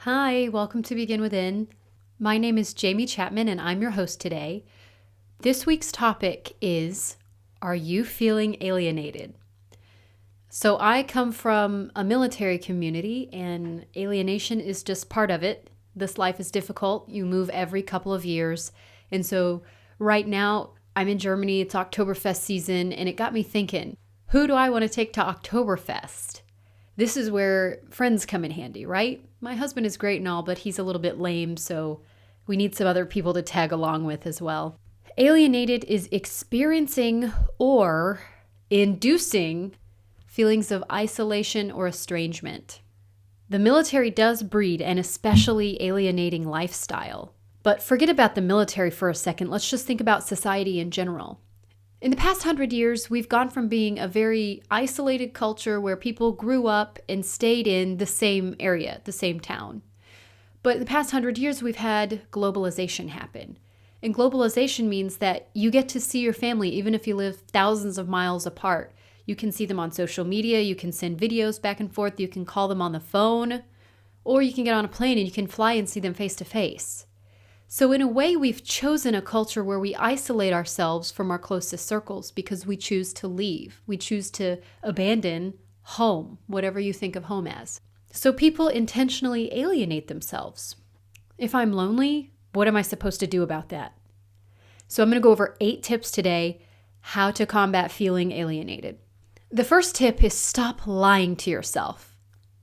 Hi, welcome to Begin Within. My name is Jamie Chapman and I'm your host today. This week's topic is, are you feeling alienated? So I come from a military community and alienation is just part of it. This life is difficult. You move every couple of years. And so right now I'm in Germany. It's Oktoberfest season and it got me thinking, who do I want to take to Oktoberfest? This is where friends come in handy, right? My husband is great and all, but he's a little bit lame, so we need some other people to tag along with as well. Alienated is experiencing or inducing feelings of isolation or estrangement. The military does breed an especially alienating lifestyle. But forget about the military for a second. Let's just think about society in general. In the past 100 years, we've gone from being a very isolated culture where people grew up and stayed in the same area, the same town. But in the past 100 years, we've had globalization happen. And globalization means that you get to see your family even if you live thousands of miles apart. You can see them on social media, you can send videos back and forth, you can call them on the phone, or you can get on a plane and you can fly and see them face to face. So in a way, we've chosen a culture where we isolate ourselves from our closest circles because we choose to leave. We choose to abandon home, whatever you think of home as. So people intentionally alienate themselves. If I'm lonely, what am I supposed to do about that? So I'm going to go over 8 tips today how to combat feeling alienated. The first tip is stop lying to yourself.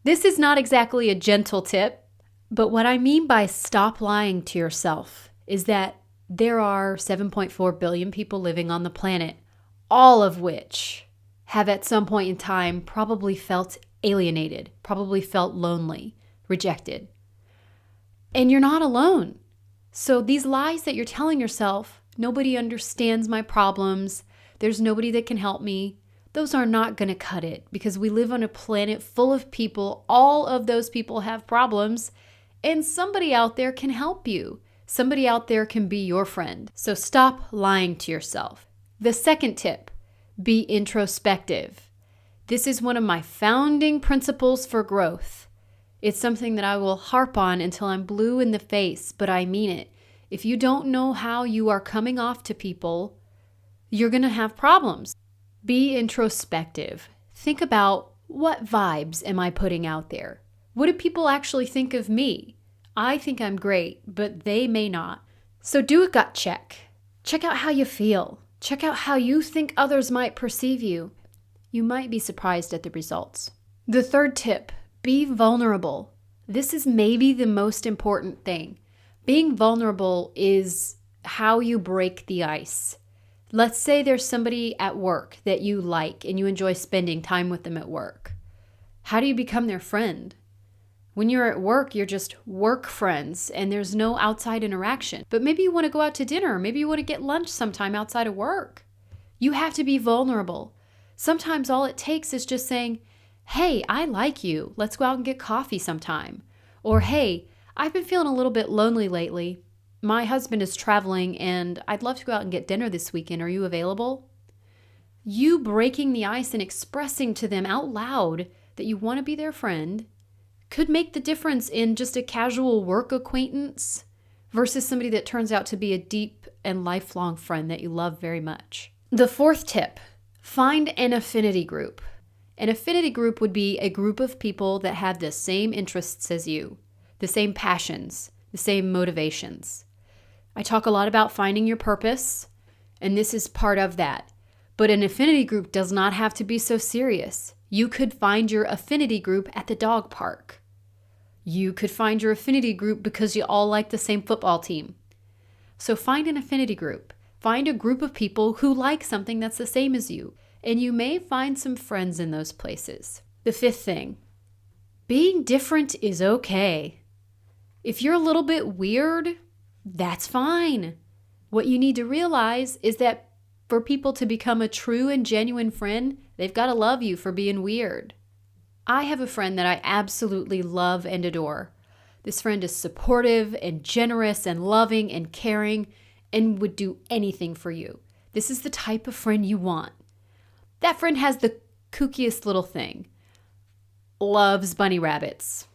This is not exactly a gentle tip. But what I mean by stop lying to yourself is that there are 7.4 billion people living on the planet, all of which have at some point in time probably felt alienated, probably felt lonely, rejected. And you're not alone. So these lies that you're telling yourself, nobody understands my problems, there's nobody that can help me, those are not going to cut it because we live on a planet full of people. All of those people have problems. And somebody out there can help you. Somebody out there can be your friend. So stop lying to yourself. The second tip, be introspective. This is one of my founding principles for growth. It's something that I will harp on until I'm blue in the face, but I mean it. If you don't know how you are coming off to people, you're going to have problems. Be introspective. Think about, what vibes am I putting out there? What do people actually think of me? I think I'm great, but they may not. So do a gut check. Check out how you feel. Check out how you think others might perceive you. You might be surprised at the results. The third tip, be vulnerable. This is maybe the most important thing. Being vulnerable is how you break the ice. Let's say there's somebody at work that you like and you enjoy spending time with them at work. How do you become their friend? When you're at work, you're just work friends and there's no outside interaction. But maybe you want to go out to dinner. Maybe you want to get lunch sometime outside of work. You have to be vulnerable. Sometimes all it takes is just saying, hey, I like you. Let's go out and get coffee sometime. Or, hey, I've been feeling a little bit lonely lately. My husband is traveling and I'd love to go out and get dinner this weekend. Are you available? You breaking the ice and expressing to them out loud that you want to be their friend could make the difference in just a casual work acquaintance versus somebody that turns out to be a deep and lifelong friend that you love very much. The fourth tip, find an affinity group. An affinity group would be a group of people that have the same interests as you, the same passions, the same motivations. I talk a lot about finding your purpose, and this is part of that. But an affinity group does not have to be so serious. You could find your affinity group at the dog park. You could find your affinity group because you all like the same football team. So find an affinity group. Find a group of people who like something that's the same as you. And you may find some friends in those places. The fifth thing, being different is okay. If you're a little bit weird, that's fine. What you need to realize is that for people to become a true and genuine friend, they've got to love you for being weird. I have a friend that I absolutely love and adore. This friend is supportive and generous and loving and caring and would do anything for you. This is the type of friend you want. That friend has the kookiest little thing. Loves bunny rabbits.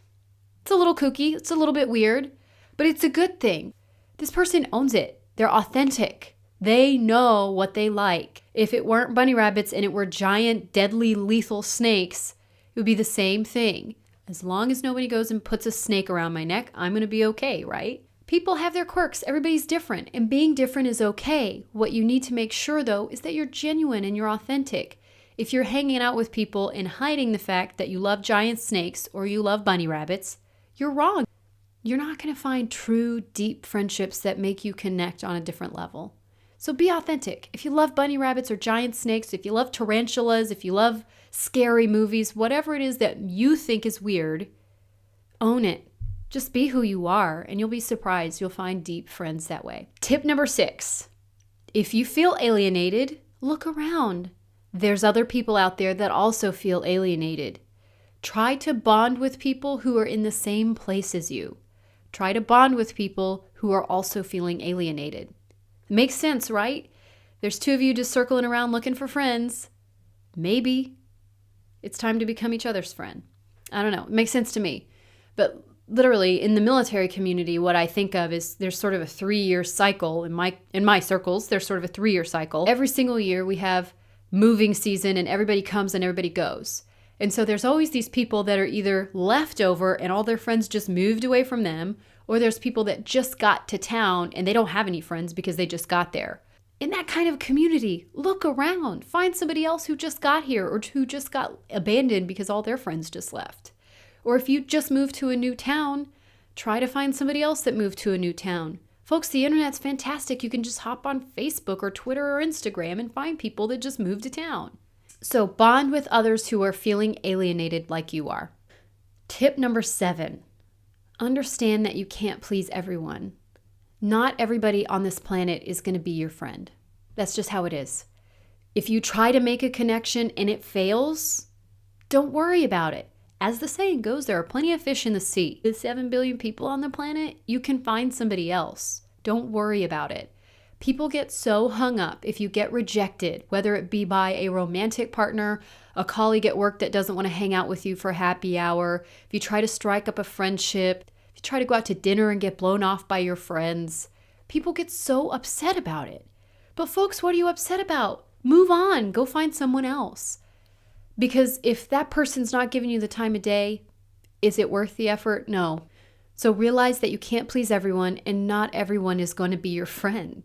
It's a little kooky, it's a little bit weird, but it's a good thing. This person owns it. They're authentic. They know what they like. If it weren't bunny rabbits and it were giant, deadly, lethal snakes, it would be the same thing. As long as nobody goes and puts a snake around my neck, I'm going to be okay, right? People have their quirks. Everybody's different, and being different is okay. What you need to make sure, though, is that you're genuine and you're authentic. If you're hanging out with people and hiding the fact that you love giant snakes or you love bunny rabbits, you're wrong. You're not going to find true, deep friendships that make you connect on a different level. So be authentic. If you love bunny rabbits or giant snakes, if you love tarantulas, if you love scary movies, whatever it is that you think is weird, own it. Just be who you are, and you'll be surprised. You'll find deep friends that way. Tip number 6. If you feel alienated, look around. There's other people out there that also feel alienated. Try to bond with people who are in the same place as you. Try to bond with people who are also feeling alienated. It makes sense, right? There's 2 of you just circling around looking for friends. Maybe it's time to become each other's friend. I don't know. It makes sense to me. But literally in the military community, what I think of is there's sort of a 3-year cycle. In my circles, there's sort of a 3-year cycle. Every single year we have moving season and everybody comes and everybody goes. And so there's always these people that are either left over and all their friends just moved away from them, or there's people that just got to town and they don't have any friends because they just got there. In that kind of community, look around. Find somebody else who just got here or who just got abandoned because all their friends just left. Or if you just moved to a new town, try to find somebody else that moved to a new town. Folks, the internet's fantastic. You can just hop on Facebook or Twitter or Instagram and find people that just moved to town. So bond with others who are feeling alienated like you are. Tip number 7. Understand that you can't please everyone. Not everybody on this planet is going to be your friend. That's just how it is. If you try to make a connection and it fails, don't worry about it. As the saying goes, there are plenty of fish in the sea. With 7 billion people on the planet, you can find somebody else. Don't worry about it. People get so hung up if you get rejected, whether it be by a romantic partner, a colleague at work that doesn't want to hang out with you for happy hour, if you try to strike up a friendship, if you try to go out to dinner and get blown off by your friends. People get so upset about it. But folks, what are you upset about? Move on. Go find someone else. Because if that person's not giving you the time of day, is it worth the effort? No. So realize that you can't please everyone and not everyone is going to be your friend.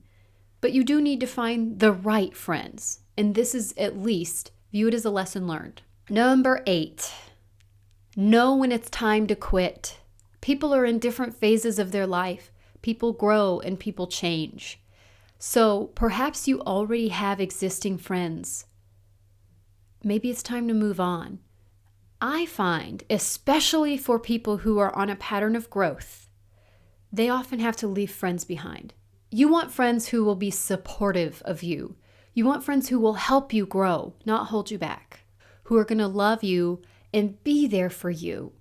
But you do need to find the right friends. And this is at least, view it as a lesson learned. Number 8, know when it's time to quit. People are in different phases of their life. People grow and people change. So perhaps you already have existing friends. Maybe it's time to move on. I find, especially for people who are on a pattern of growth, they often have to leave friends behind. You want friends who will be supportive of you. You want friends who will help you grow, not hold you back, who are going to love you and be there for you.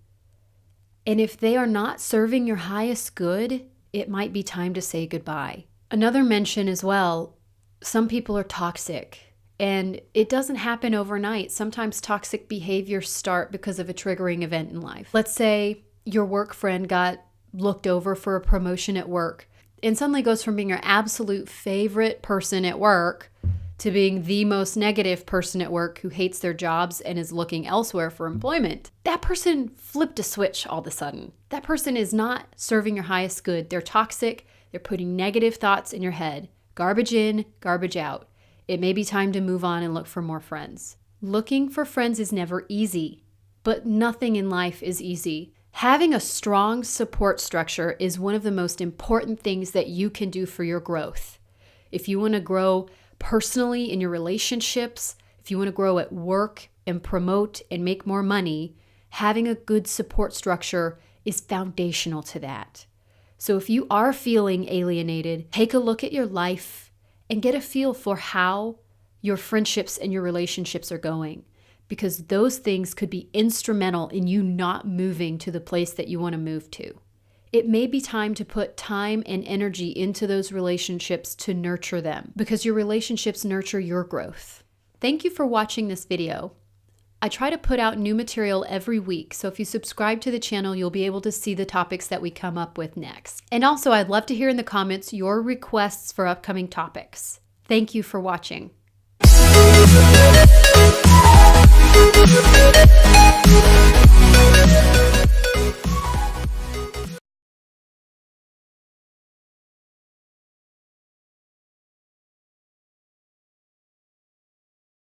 And if they are not serving your highest good, it might be time to say goodbye. Another mention as well, some people are toxic. And it doesn't happen overnight. Sometimes toxic behaviors start because of a triggering event in life. Let's say your work friend got looked over for a promotion at work and suddenly goes from being your absolute favorite person at work to being the most negative person at work who hates their jobs and is looking elsewhere for employment. That person flipped a switch all of a sudden. That person is not serving your highest good. They're toxic. They're putting negative thoughts in your head. Garbage in, garbage out. It may be time to move on and look for more friends. Looking for friends is never easy, but nothing in life is easy. Having a strong support structure is one of the most important things that you can do for your growth. If you want to grow personally in your relationships, if you want to grow at work and promote and make more money, having a good support structure is foundational to that. So if you are feeling alienated, take a look at your life and get a feel for how your friendships and your relationships are going, because those things could be instrumental in you not moving to the place that you want to move to. It may be time to put time and energy into those relationships to nurture them, because your relationships nurture your growth. Thank you for watching this video. I try to put out new material every week, so if you subscribe to the channel, you'll be able to see the topics that we come up with next. And also, I'd love to hear in the comments your requests for upcoming topics. Thank you for watching.